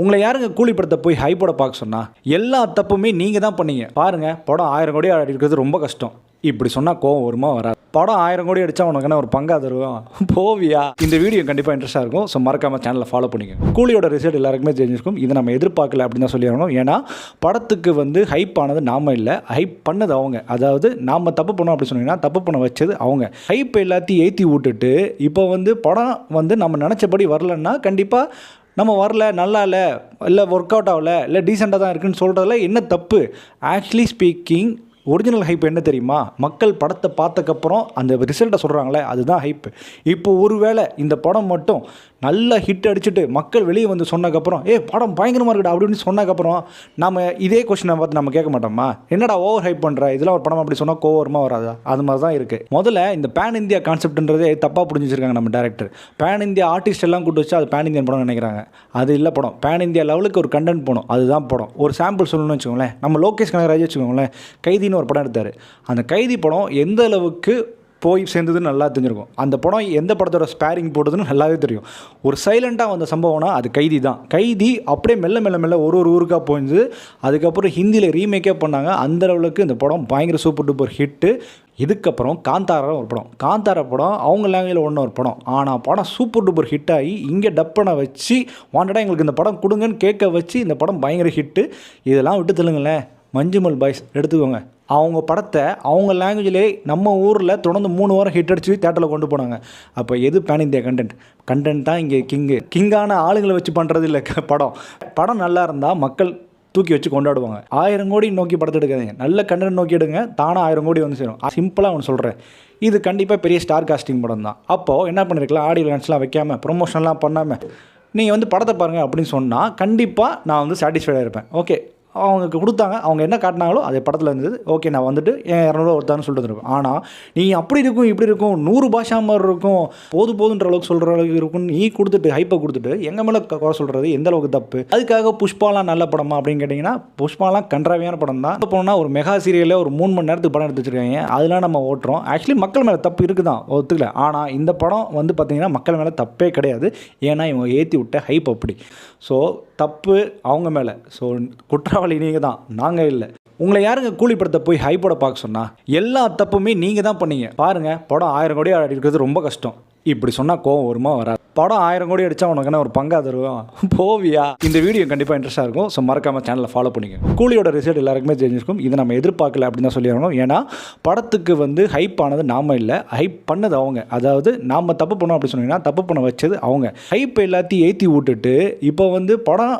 உங்களை யாருங்க கூலி படத்தை போய் ஹைப்போட பார்க்க சொன்னா? எல்லா தப்புமே நீங்கள் தான் பண்ணீங்க. பாருங்க, படம் 1000 கோடி இருக்கிறது ரொம்ப கஷ்டம். இப்படி சொன்னால் கோவம் வருமா வராது? படம் 1000 கோடி அடித்தா உனக்கு என்ன ஒரு பங்கா தருவோம்? போவியா? இந்த வீடியோ கண்டிப்பாக இன்ட்ரெஸ்ட்டாக இருக்கும். ஸோ மறக்காம சேனலை ஃபாலோ பண்ணிக்கோங்க. கூலியோட ரிசல்ட் எல்லாருக்குமே தெரிஞ்சிருக்கும். இதை நம்ம எதிர்பார்க்கல அப்படின்னு தான் சொல்லிடணும். ஏன்னா படத்துக்கு ஹைப் ஆனது நாம இல்லை, ஹைப் பண்ணது அவங்க. அதாவது நாம் தப்பு பண்ணோம் அப்படின்னு சொன்னீங்கன்னா தப்பு பண்ண வச்சது அவங்க. ஹைப் எல்லாத்தையும் ஏற்றி விட்டுட்டு இப்போ படம் நம்ம நினச்சபடி வரலன்னா கண்டிப்பாக நம்ம வரல, நல்லா இல்லை ஒர்க் அவுட் ஆகலை, இல்லை டீசெண்டாக தான் இருக்குன்னு சொல்கிறதுல என்ன தப்பு? ஆக்சுவலி ஸ்பீக்கிங் ஒரிஜினல் ஹைப் என்ன தெரியுமா? மக்கள் படத்தை பார்த்தக்கப்புறம் அந்த ரிசல்ட்டை சொல்கிறாங்களே, அதுதான் ஹைப்பு. இப்போ ஒருவேளை இந்த படம் மட்டும் நல்ல ஹிட் அடிச்சுட்டு மக்கள் வெளியே வந்து சொன்னதுக்கப்புறம் படம் பயங்கரமாக இருக்குடா அப்படின்னு சொன்னதுக்கப்புறம் நம்ம இதே கொஸ்டினை பார்த்து நம்ம கேட்க மாட்டோமா? என்னடா ஓவர் ஹைப் பண்ணுற, இதெல்லாம் ஒரு படம் அப்படி சொன்னால் கோவரமாக வராதா? அது மாதிரி தான் இருக்குது. முதல்ல இந்த பேன் இந்தியா கான்செப்ட்ன்றதே தப்பாக புரிஞ்சிருக்காங்க நம்ம டேரக்டர். பேன் இந்தியா ஆர்டிஸ்ட் எல்லாம் கூட்டு வச்சு அது பேன் இந்தியன் படம் நினைக்கிறாங்க. அது இல்லை படம். பேன் இந்தியா லெவலுக்கு ஒரு கண்டென்ட் போகணும், அதுதான் படம். ஒரு சாம்பிள் சொல்லணும்னு வச்சுக்கோங்களேன், நம்ம லோகேஷ் கனகராஜ் வச்சுக்கோங்களேன், கைதின்னு ஒரு படம் எடுத்தார். அந்த கைதி படம் எந்த அளவுக்கு போய் சேர்ந்ததுன்னு நல்லா தெரிஞ்சிருக்கும். அந்த படம் எந்த படத்தோட ஸ்பேரிங் போட்டதுன்னு நல்லாவே தெரியும். ஒரு சைலண்ட்டாக வந்த சம்பவம்னா அது கைதி தான். கைதி அப்படியே மெல்ல மெல்ல மெல்ல ஒரு ஊருக்காக போயிருந்து அதுக்கப்புறம் ஹிந்தியில் ரீமேக்கே பண்ணாங்க. அந்த அளவுக்கு இந்த படம் பயங்கர சூப்பர் டூப்பர் ஹிட்டு. இதுக்கப்புறம் காந்தாரா ஒரு படம். காந்தாரா படம் அவங்க லாங்குவேஜில் ஒன்று ஒரு படம். ஆனால் படம் சூப்பர் டூப்பர் ஹிட் ஆகி இங்கே டப் பண்ண வச்சு வாண்டடாக எங்களுக்கு இந்த படம் கொடுங்கன்னு கேட்க வச்சு இந்த படம் பயங்கர ஹிட்டு. இதெல்லாம் விட்டு தெலுங்குங்களேன், மஞ்சுமல் பாய்ஸ் எடுத்துக்கோங்க. அவங்க படத்தை அவங்க லாங்குவேஜிலே நம்ம ஊரில் தொடர்ந்து 3 வாரம் ஹிட் அடிச்சு தேட்டரில் கொண்டு போனாங்க. அப்போ எது பேன் இந்தியா கண்டென்ட் தான் இங்கே கிங்கான ஆளுங்களை வச்சு பண்ணுறது இல்லை. படம் நல்லா இருந்தால் மக்கள் தூக்கி வச்சு கொண்டாடுவாங்க. 1000 கோடி நோக்கி படத்தை எடுக்காதீங்க, நல்ல கண்டென்ட் நோக்கி எடுங்க, தானாக 1000 கோடி வந்து சேரும். சிம்பிளாக ஒன்று சொல்கிறேன், இது கண்டிப்பாக பெரிய ஸ்டார் காஸ்டிங் படம் தான். அப்போது என்ன பண்ணியிருக்கலாம், ஆடியோ லான்ச்லாம் வைக்காமல் ப்ரொமோஷன்லாம் பண்ணாமல் நீங்கள் படத்தை பாருங்கள் அப்படின்னு சொன்னால் கண்டிப்பாக நான் சாட்டிஸ்ஃபைடாக இருப்பேன். ஓகே, அவங்க கொடுத்தாங்க, அவங்க என்ன காட்டினாங்களோ அதே படத்தில் இருந்தது. ஓகே, நான் வந்துட்டு என் 200 ஒருத்தான்னு சொல்லிட்டு இருப்பேன். ஆனால் நீ அப்படி இருக்கும் இப்படி இருக்கும் 100 பாஷா மாதிரி இருக்கும் போதுன்ற அளவுக்கு சொல்கிற அளவுக்கு இருக்கும் நீ கொடுத்துட்டு ஹைப்பை கொடுத்துட்டு எங்கள் மேலே குறை சொல்கிறது எந்த அளவுக்கு தப்பு? அதுக்காக புஷ்பாலாம் நல்ல படமா அப்படின்னு கேட்டிங்கன்னா புஷ்பாலாம் கன்றாவியான படம் தான். போனால் ஒரு மெகா சீரியலில் ஒரு 3 மணி நேரத்துக்கு படம் எடுத்து வச்சுருக்காங்க, அதெல்லாம் நம்ம ஓட்டுறோம். ஆக்சுவலி மக்கள் மேலே தப்பு இருக்குது தான், ஒத்துக்கல. ஆனால் இந்த படம் பார்த்திங்கன்னா மக்கள் மேலே தப்பே கிடையாது. ஏன்னா இவங்க ஏற்றி விட்ட ஹைப் அப்படி. ஸோ தப்பு அவங்க மேலே. ஸோ குற்றவாளி நீங்கள் தான், நாங்கள் இல்லை. உங்களை யாருங்க கூலி படத்தை போய் ஹைப்போட பார்க்க சொன்னா? எல்லா தப்புமே நீங்கள் தான் பண்ணீங்க. பாருங்கள், படம் 1000 கோடி இருக்கிறது ரொம்ப கஷ்டம். இப்படி சொன்னால் கோவம் வருமா வராது? படம் 1000 கோடி அடித்தா உனக்கு என்ன ஒரு பங்கா தருவோம்? போவியா? இந்த வீடியோ கண்டிப்பாக இன்ட்ரெஸ்ட்டாக இருக்கும். ஸோ மறக்காம சேனலை ஃபாலோ பண்ணிக்கோங்க. கூலியோட ரிசல்ட் எல்லாருக்குமே தெரிஞ்சிருக்கும். இதை நம்ம எதிர்பார்க்கல அப்படின்னு தான் சொல்லிடணும். ஏன்னா படத்துக்கு ஹைப் ஆனது நாம இல்லை, ஹைப் பண்ணது அவங்க. அதாவது நாம் தப்பு பண்ணோம் அப்படின்னு சொன்னீங்கன்னா தப்பு பண்ண வச்சது அவங்க. ஹைப் எல்லாத்தையும் ஏற்றி விட்டுட்டு இப்போ படம்